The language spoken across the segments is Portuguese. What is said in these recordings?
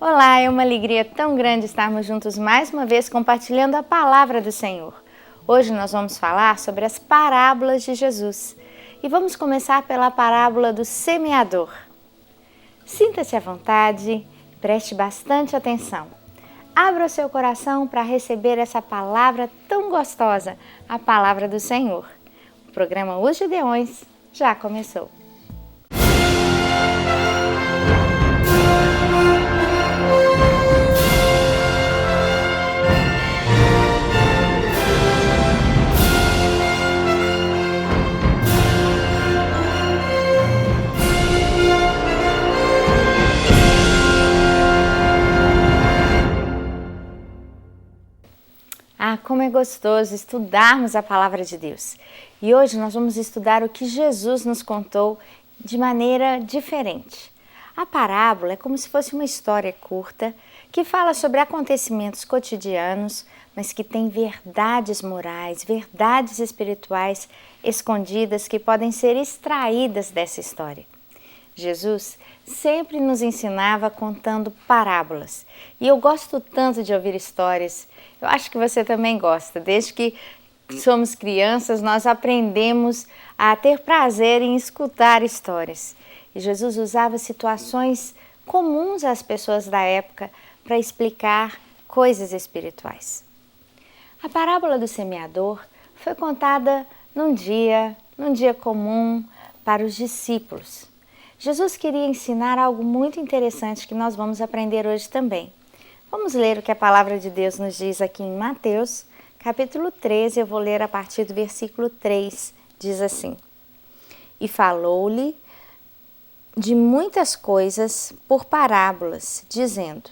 Olá, é uma alegria tão grande estarmos juntos mais uma vez compartilhando a palavra do Senhor. Hoje nós vamos falar sobre as parábolas de Jesus e vamos começar pela parábola do semeador. Sinta-se à vontade, preste bastante atenção. Abra o seu coração para receber essa palavra tão gostosa, a palavra do Senhor. O programa Os Gideões já começou. Como é gostoso estudarmos a palavra de Deus. E hoje nós vamos estudar o que Jesus nos contou de maneira diferente. A parábola é como se fosse uma história curta que fala sobre acontecimentos cotidianos, mas que tem verdades morais, verdades espirituais escondidas que podem ser extraídas dessa história. Jesus sempre nos ensinava contando parábolas. E eu gosto tanto de ouvir histórias. Eu acho que você também gosta. Desde que somos crianças, nós aprendemos a ter prazer em escutar histórias. E Jesus usava situações comuns às pessoas da época para explicar coisas espirituais. A parábola do semeador foi contada num dia comum para os discípulos. Jesus queria ensinar algo muito interessante que nós vamos aprender hoje também. Vamos ler o que a palavra de Deus nos diz aqui em Mateus, capítulo 13, eu vou ler a partir do versículo 3, diz assim: E falou-lhe de muitas coisas por parábolas, dizendo: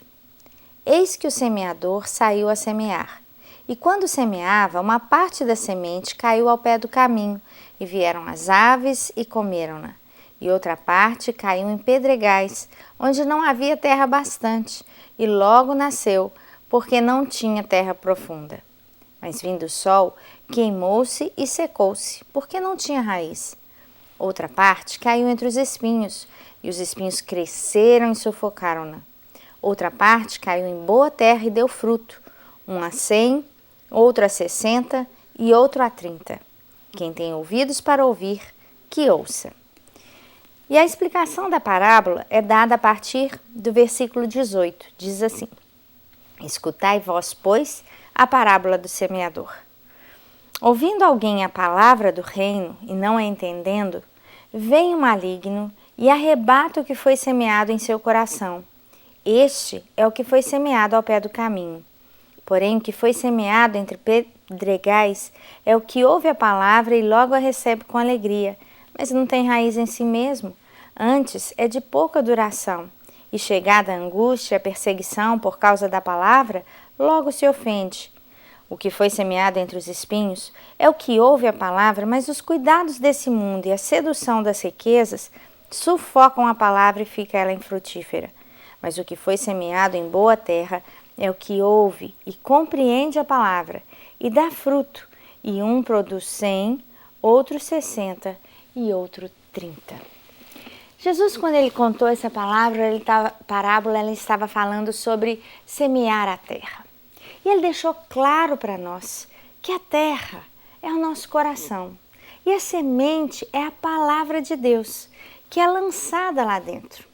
Eis que o semeador saiu a semear. E quando semeava, uma parte da semente caiu ao pé do caminho, e vieram as aves e comeram-na. E outra parte caiu em pedregais, onde não havia terra bastante, e logo nasceu, porque não tinha terra profunda. Mas vindo o sol, queimou-se e secou-se, porque não tinha raiz. Outra parte caiu entre os espinhos, e os espinhos cresceram e sufocaram-na. Outra parte caiu em boa terra e deu fruto, um a 100, outro a 60 e outro a 30. Quem tem ouvidos para ouvir, que ouça. E a explicação da parábola é dada a partir do versículo 18. Diz assim: Escutai vós, pois, a parábola do semeador. Ouvindo alguém a palavra do reino e não a entendendo, vem o maligno e arrebata o que foi semeado em seu coração. Este é o que foi semeado ao pé do caminho. Porém, o que foi semeado entre pedregais é o que ouve a palavra e logo a recebe com alegria, mas não tem raiz em si mesmo. Antes é de pouca duração, e chegada a angústia, a perseguição por causa da palavra, logo se ofende. O que foi semeado entre os espinhos é o que ouve a palavra, mas os cuidados desse mundo e a sedução das riquezas sufocam a palavra e fica ela infrutífera. Mas o que foi semeado em boa terra é o que ouve e compreende a palavra, e dá fruto, e um produz 100, outro 60 e outro 30. Jesus, quando ele contou essa parábola, ele estava falando sobre semear a terra. E ele deixou claro para nós que a terra é o nosso coração. E a semente é a palavra de Deus, que é lançada lá dentro.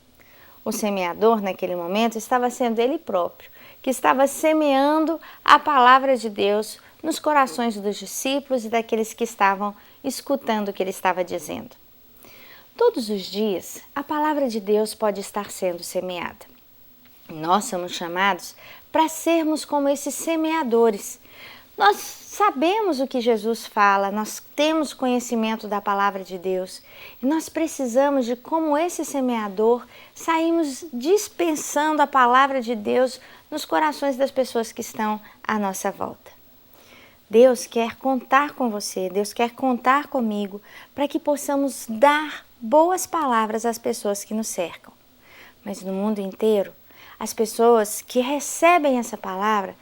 O semeador, naquele momento, estava sendo ele próprio, que estava semeando a palavra de Deus nos corações dos discípulos e daqueles que estavam escutando o que ele estava dizendo. Todos os dias, a palavra de Deus pode estar sendo semeada. Nós somos chamados para sermos como esses semeadores. Nós sabemos o que Jesus fala, nós temos conhecimento da palavra de Deus e nós precisamos de, como esse semeador, sairmos dispensando a palavra de Deus nos corações das pessoas que estão à nossa volta. Deus quer contar com você, Deus quer contar comigo para que possamos dar boas palavras às pessoas que nos cercam. Mas no mundo inteiro, as pessoas que recebem essa palavra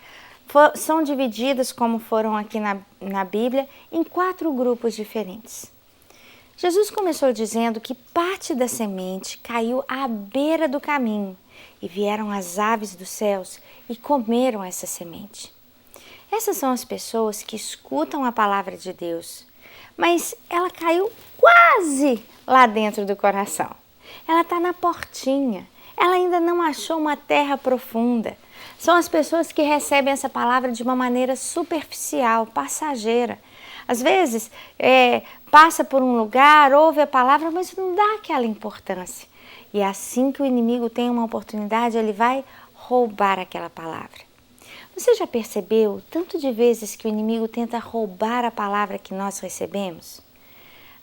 são divididas, como foram aqui na Bíblia, em 4 grupos diferentes. Jesus começou dizendo que parte da semente caiu à beira do caminho e vieram as aves dos céus e comeram essa semente. Essas são as pessoas que escutam a palavra de Deus, mas ela caiu quase lá dentro do coração. Ela está na portinha, ela ainda não achou uma terra profunda. São as pessoas que recebem essa palavra de uma maneira superficial, passageira. Às vezes, passa por um lugar, ouve a palavra, mas não dá aquela importância. E assim que o inimigo tem uma oportunidade, ele vai roubar aquela palavra. Você já percebeu o tanto de vezes que o inimigo tenta roubar a palavra que nós recebemos?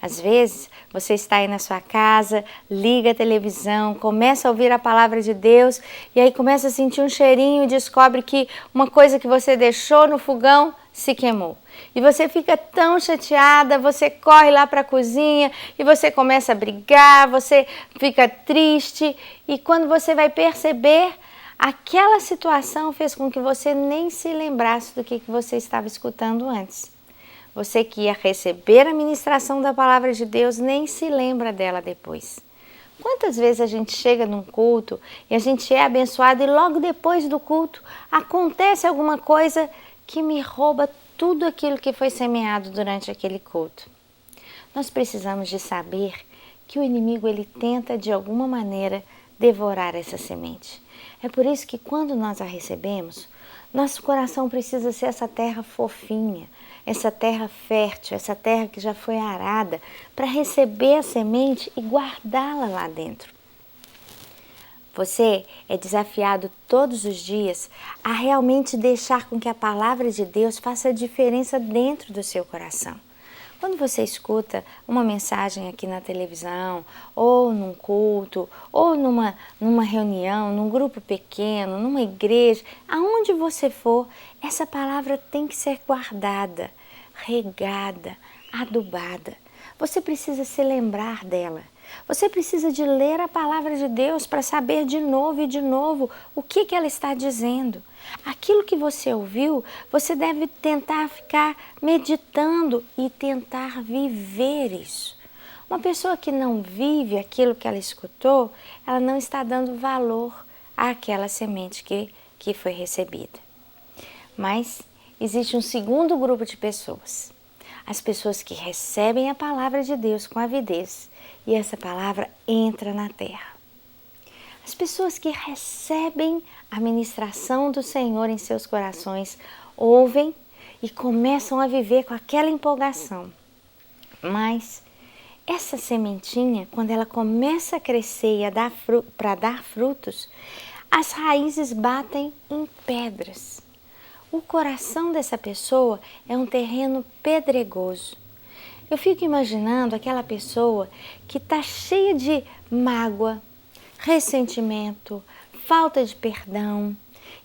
Às vezes, você está aí na sua casa, liga a televisão, começa a ouvir a palavra de Deus e aí começa a sentir um cheirinho e descobre que uma coisa que você deixou no fogão se queimou. E você fica tão chateada, você corre lá para a cozinha e você começa a brigar, você fica triste e quando você vai perceber, aquela situação fez com que você nem se lembrasse do que você estava escutando antes. Você que ia receber a ministração da palavra de Deus nem se lembra dela depois. Quantas vezes a gente chega num culto e a gente é abençoado e logo depois do culto acontece alguma coisa que me rouba tudo aquilo que foi semeado durante aquele culto? Nós precisamos de saber que o inimigo ele tenta de alguma maneira devorar essa semente. É por isso que quando nós a recebemos, nosso coração precisa ser essa terra fofinha, essa terra fértil, essa terra que já foi arada, para receber a semente e guardá-la lá dentro. Você é desafiado todos os dias a realmente deixar com que a palavra de Deus faça a diferença dentro do seu coração. Quando você escuta uma mensagem aqui na televisão, ou num culto, ou numa reunião, num grupo pequeno, numa igreja, aonde você for, essa palavra tem que ser guardada, regada, adubada. Você precisa se lembrar dela. Você precisa de ler a palavra de Deus para saber de novo e de novo o que ela está dizendo. Aquilo que você ouviu, você deve tentar ficar meditando e tentar viver isso. Uma pessoa que não vive aquilo que ela escutou, ela não está dando valor àquela semente que foi recebida. Mas existe um segundo grupo de pessoas. As pessoas que recebem a palavra de Deus com avidez e essa palavra entra na terra. As pessoas que recebem a ministração do Senhor em seus corações, ouvem e começam a viver com aquela empolgação. Mas essa sementinha, quando ela começa a crescer e para dar frutos, as raízes batem em pedras. O coração dessa pessoa é um terreno pedregoso. Eu fico imaginando aquela pessoa que está cheia de mágoa, ressentimento, falta de perdão.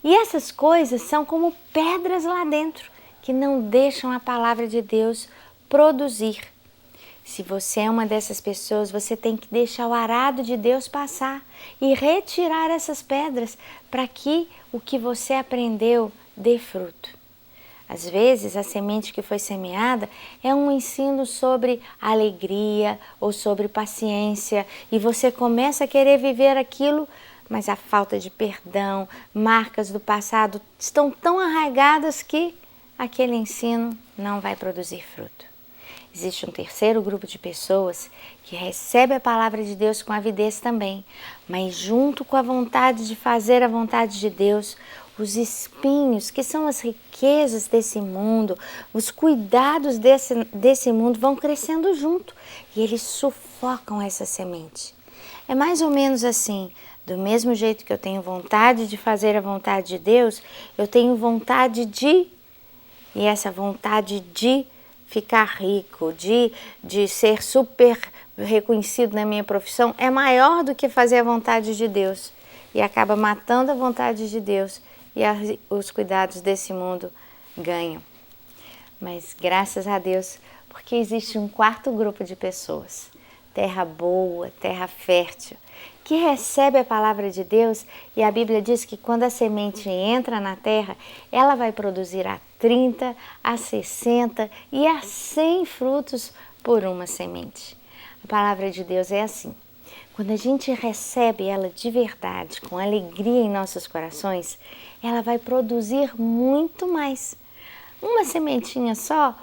E essas coisas são como pedras lá dentro, que não deixam a palavra de Deus produzir. Se você é uma dessas pessoas, você tem que deixar o arado de Deus passar e retirar essas pedras para que o que você aprendeu dê fruto. Às vezes, a semente que foi semeada é um ensino sobre alegria ou sobre paciência e você começa a querer viver aquilo, mas a falta de perdão, marcas do passado estão tão arraigadas que aquele ensino não vai produzir fruto. Existe um terceiro grupo de pessoas que recebe a palavra de Deus com avidez também, mas junto com a vontade de fazer a vontade de Deus, os espinhos, que são as riquezas desse mundo, os cuidados desse mundo vão crescendo junto e eles sufocam essa semente. É mais ou menos assim, do mesmo jeito que eu tenho vontade de fazer a vontade de Deus, eu tenho vontade de, e essa vontade de ficar rico, de ser super reconhecido na minha profissão, é maior do que fazer a vontade de Deus e acaba matando a vontade de Deus e os cuidados desse mundo ganham. Mas graças a Deus, porque existe um quarto grupo de pessoas, terra boa, terra fértil, que recebe a palavra de Deus e a Bíblia diz que quando a semente entra na terra, ela vai produzir a 30, a 60 e a 100 frutos por uma semente. A palavra de Deus é assim. Quando a gente recebe ela de verdade, com alegria em nossos corações, ela vai produzir muito mais. Uma sementinha só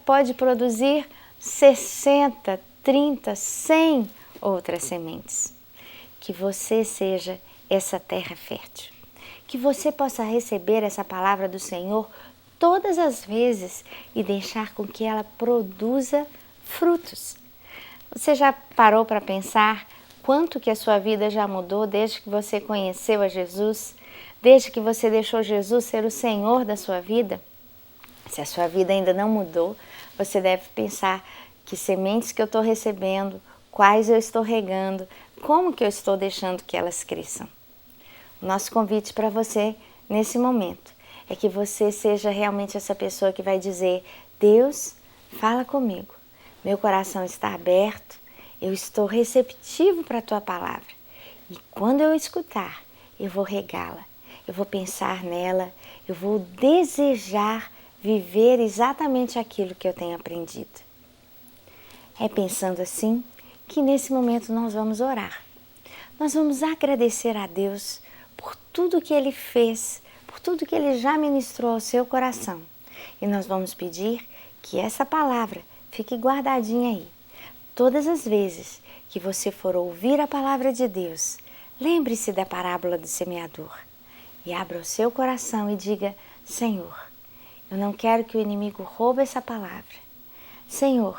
pode produzir 60, 30, 100 outras sementes. Que você seja essa terra fértil. Que você possa receber essa palavra do Senhor todas as vezes e deixar com que ela produza frutos. Você já parou para pensar quanto que a sua vida já mudou desde que você conheceu a Jesus? Desde que você deixou Jesus ser o Senhor da sua vida? Se a sua vida ainda não mudou, você deve pensar que sementes que eu estou recebendo, quais eu estou regando, como que eu estou deixando que elas cresçam. O nosso convite para você nesse momento é que você seja realmente essa pessoa que vai dizer: Deus, fala comigo, meu coração está aberto, eu estou receptivo para a tua palavra e quando eu escutar, eu vou regá-la, eu vou pensar nela, eu vou desejar viver exatamente aquilo que eu tenho aprendido. É pensando assim que nesse momento nós vamos orar. Nós vamos agradecer a Deus por tudo que Ele fez, por tudo que Ele já ministrou ao seu coração. E nós vamos pedir que essa palavra fique guardadinha aí. Todas as vezes que você for ouvir a palavra de Deus, lembre-se da parábola do semeador e abra o seu coração e diga: Senhor, eu não quero que o inimigo roube essa palavra. Senhor,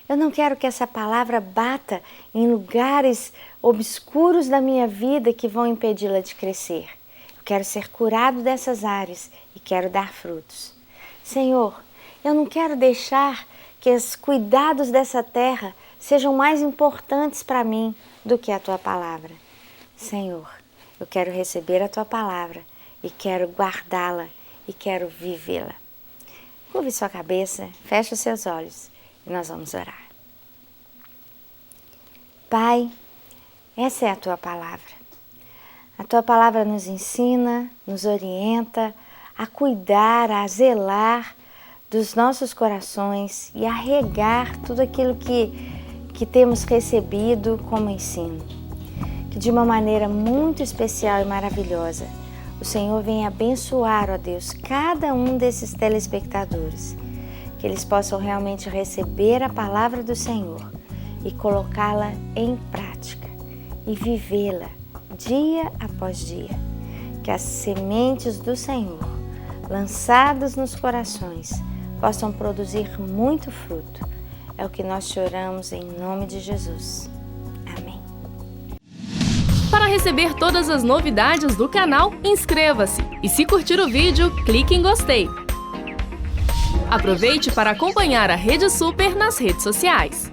eu não quero que essa palavra bata em lugares obscuros da minha vida que vão impedi-la de crescer. Eu quero ser curado dessas áreas e quero dar frutos. Senhor, eu não quero deixar que os cuidados dessa terra sejam mais importantes para mim do que a Tua palavra. Senhor, eu quero receber a Tua palavra e quero guardá-la e quero vivê-la. Curve sua cabeça, feche os seus olhos e nós vamos orar. Pai, essa é a Tua palavra. A Tua palavra nos ensina, nos orienta a cuidar, a zelar dos nossos corações e a regar tudo aquilo que temos recebido como ensino. Que de uma maneira muito especial e maravilhosa, o Senhor venha abençoar, ó Deus, cada um desses telespectadores. Que eles possam realmente receber a palavra do Senhor e colocá-la em prática e vivê-la dia após dia. Que as sementes do Senhor, lançadas nos corações, possam produzir muito fruto. É o que nós te oramos em nome de Jesus. Amém. Para receber todas as novidades do canal, inscreva-se e se curtir o vídeo, clique em gostei. Aproveite para acompanhar a Rede Super nas redes sociais.